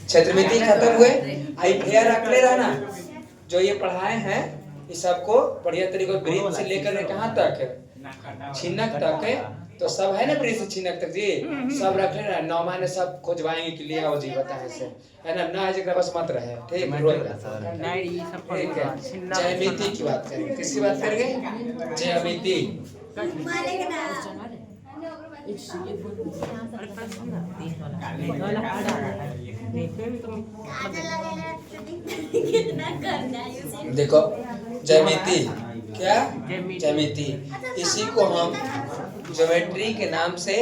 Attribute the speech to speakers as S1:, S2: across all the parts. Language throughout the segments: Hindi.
S1: क्षेत्रमिति खत्म हुए। आई फेयर रखले रहना जो ये पढ़ाए हैं ये सबको बढ़िया तरीके से ब्रीथ से लेकर कहाँ तक छिन्नक तक है, तो सब है ना ब्रीथ से छिन्नक तक जी सब रखे ना। नौमा ने सब खोजवाएंगे कि लिया वो जी बताए से है ना है जगह बस मत रहे ठीक है। जयमिति की बात करेंगे, किसकी बात करेंगे? जयमिति। देखो ज्यामिति क्या ज्यामिति, इसी को हम ज्योमेट्री के नाम से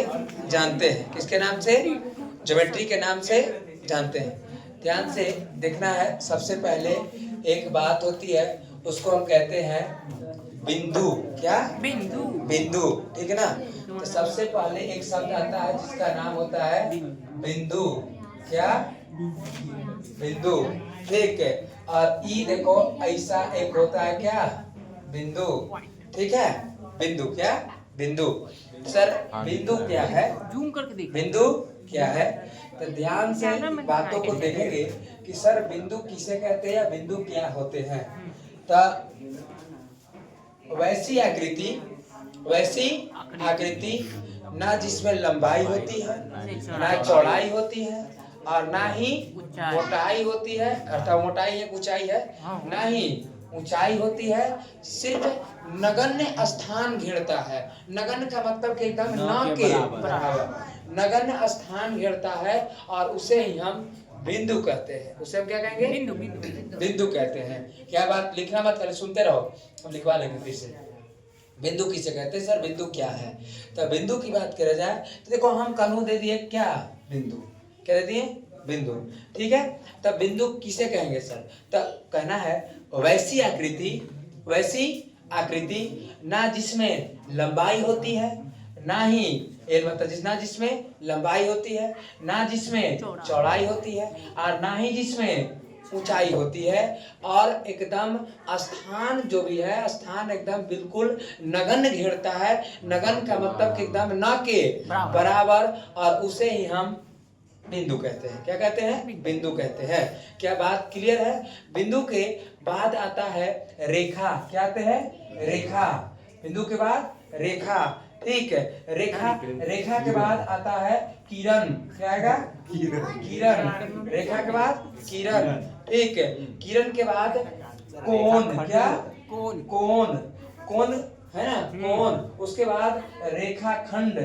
S1: जानते हैं। किसके नाम से? ज्योमेट्री के नाम से जानते हैं। ध्यान से देखना है। सबसे पहले एक बात होती है उसको हम कहते हैं बिंदु। क्या? बिंदु। बिंदु, ठीक है ना। तो सबसे पहले एक शब्द आता है जिसका नाम होता है बिंदु। क्या? बिंदु, ठीक है। और ई देखो ऐसा एक होता है क्या? बिंदु, ठीक है। बिंदु क्या? बिंदु। सर बिंदु क्या है? जूम करके देखिए बिंदु क्या है। तो ध्यान से बातों को देखेंगे कि सर बिंदु किसे कहते हैं या बिंदु क्या होते हैं। तो वैसी आकृति ना जिसमें लंबाई होती है ना चौड़ाई होती है और ना ही मोटाई होती है, अर्थात मोटाई है ऊंचाई है, ना ही ऊंचाई होती है, सिर्फ नगण्य स्थान घेरता है। नगण्य का मतलब कि एकदम न के बराबर नगण्य स्थान घेरता है और उसे ही हम बिंदु कहते हैं। उसे हम क्या कहेंगे? बिंदु कहते हैं। क्या बात लिखना मत कर, सुनते रहो, हम लिखवा लेंगे फिर से। बिंदु किसे कहते हैं सर? बिंदु क्या है? तो बिंदु की बात करा जाए तो देखो हम कानून दे दिए क्या? बिंदु। क्या दे दिए? बिंदु, ठीक है। तब बिंदु किसे कहेंगे सर? तब कहना है वैसी आकृति ना जिसमें लंबाई होती है ना ही ना जिसमें लंबाई होती है ना जिसमें चौड़ाई होती है और ना ही जिसमें ऊंचाई होती है और एकदम स्थान जो भी है स्थान एकदम बिल्कुल नगण्य घेरता है। नगण्य का मतलब कि एकदम न के बराबर और उसे ही हम बिंदु कहते हैं। क्या कहते हैं? बिंदु कहते हैं। क्या बात क्लियर है? बिंदु के बाद आता है रेखा। क्या आते हैं? रेखा। बिंदु के बाद रेखा, ठीक है। रेखा के बाद आता है किरण। क्या आएगा? किरण। रेखा के बाद किरण, ठीक है। किरण के बाद कोण। क्या? कोण है ना, कोण। उसके बाद रेखा खंड।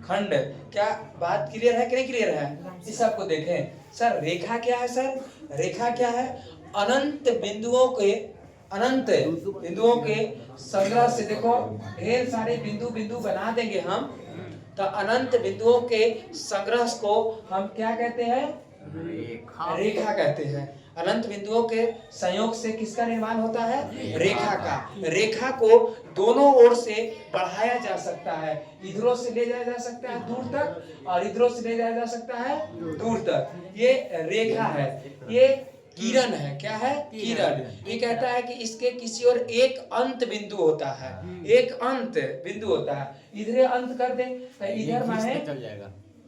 S1: खंड। क्या बात क्लियर है कि नहीं क्लियर है? इस सबको देखें। सर रेखा क्या है? सर रेखा क्या है? अनंत बिंदुओं के संग्रह से, देखो ढेर सारे बिंदु बना देंगे हम, तो अनंत बिंदुओं के संग्रह को हम क्या कहते हैं? रेखा कहते हैं। अनंत बिंदुओं के संयोग से किसका निर्माण होता है? रेखा का। रेखा को दोनों ओर से बढ़ाया जा सकता है। इधरों से ले जाया जा सकता है दूर तक और इधरों से ले जाया जा सकता है दूर तक। ये रेखा है। ये किरण है। क्या है? किरण। ये कहता है कि इसके किसी और एक अंत बिंदु होता है। एक अंत बिंदु होता है। इधर अंत कर दे तो इधर माने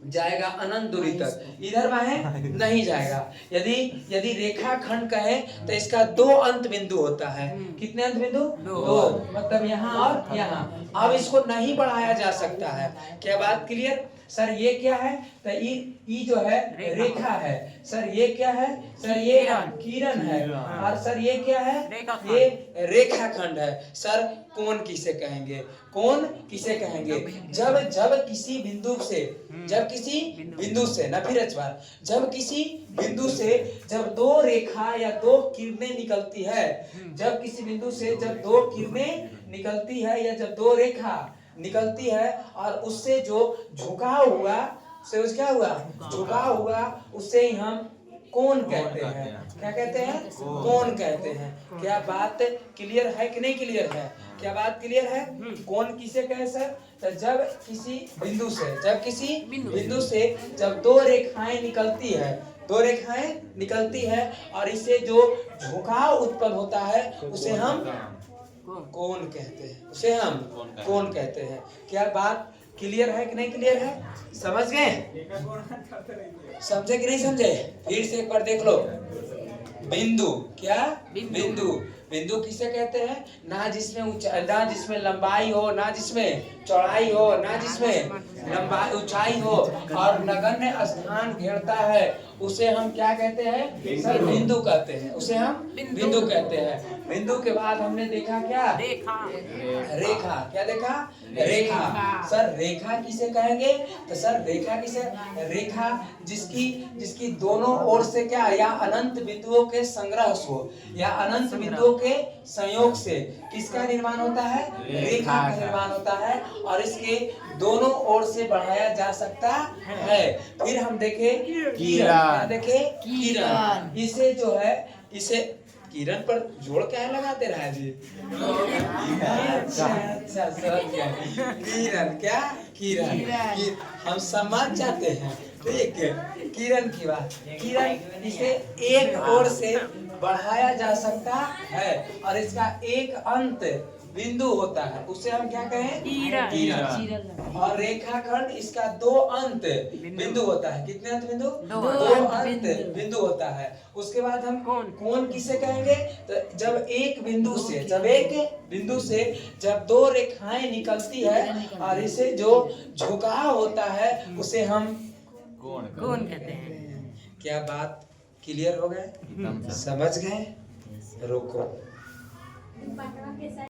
S1: जाएगा अनंत दूरी तक, इधर माहे नहीं जाएगा। यदि रेखा खंड कहे तो इसका दो अंत बिंदु होता है। कितने अंत बिंदु? दो। मतलब यहाँ और यहाँ। अब इसको नहीं बढ़ाया जा सकता है। क्या बात क्लियर? सर ये क्या है? तो ई जो है रेखा है। सर ये क्या है? सर ये किरण है। और सर ये क्या है? ये रेखा खंड है। सर कोण किसे कहेंगे? कोण किसे कहेंगे? जब किसी बिंदु से ना फिर अचवार, जब किसी बिंदु से जब दो रेखा या दो किरणें निकलती है, जब किसी बिंदु से जब दो किरणें निकलती है या जब दो रेखा निकलती है और उससे जो झुकाव हुआ, क्या हुआ? झुकाव हुआ, उससे ही हम कोण कहते हैं। क्या कहते हैं? कोण कहते हैं। क्या बात क्लियर है कि नहीं क्लियर है? क्या बात क्लियर है? कोण किसे कहे सर? तो जब किसी बिंदु से जब दो रेखाएं निकलती है और इससे जो झुकाव उत्पन्न होता है उसे हम कोण कहते हैं। क्या बात क्लियर है कि नहीं क्लियर है? समझ गए? समझे कि नहीं समझे? फिर से एक बार देख लो। बिंदु, क्या? बिंदु। बिंदु किसे कहते हैं? ना जिसमें लंबाई हो, ना जिसमें चौड़ाई हो, ना जिसमें लंबाई ऊंचाई हो और नगण्य स्थान घेरता है, उसे हम क्या कहते हैं? सर बिंदु कहते हैं। उसे हम बिंदु कहते हैं। बिंदु के बाद हमने देखा क्या? रेखा। क्या देखा? रेखा। सर रेखा किसे कहेंगे? तो सर रेखा किसे? रेखा जिसकी दोनों ओर से क्या, या अनंत बिंदुओं के संग्रह से, या अनंत बिंदुओं के संयोग से किसका निर्माण होता है? रेखा का निर्माण होता है, और इसके दोनों ओर से बढ़ाया जा सकता है। फिर हम देखे किरण। देखे किरण। इसे जो है, इसे किरण पर जोड़ क्या लगाते रहा जी? अच्छा समझ गया। किरण, क्या? किरण। हम समझ जाते हैं। ठीक, किरण की बात। किरण, इसे एक ओर से बढ़ाया जा सकता है और इसका एक अंत बिंदु होता है, उसे हम क्या कहें? किरण। और रेखाखंड, इसका दो अंत बिंदु होता है। कितने अंत बिंदु? दो अंत बिंदु होता है। उसके बाद हम कोण किसे कहेंगे? तो जब एक बिंदु से जब दो रेखाएं निकलती है और इसे जो झुकाव होता है उसे हम
S2: कोण कहते हैं।
S1: क्या बात क्लियर हो गए? समझ गए? रुको।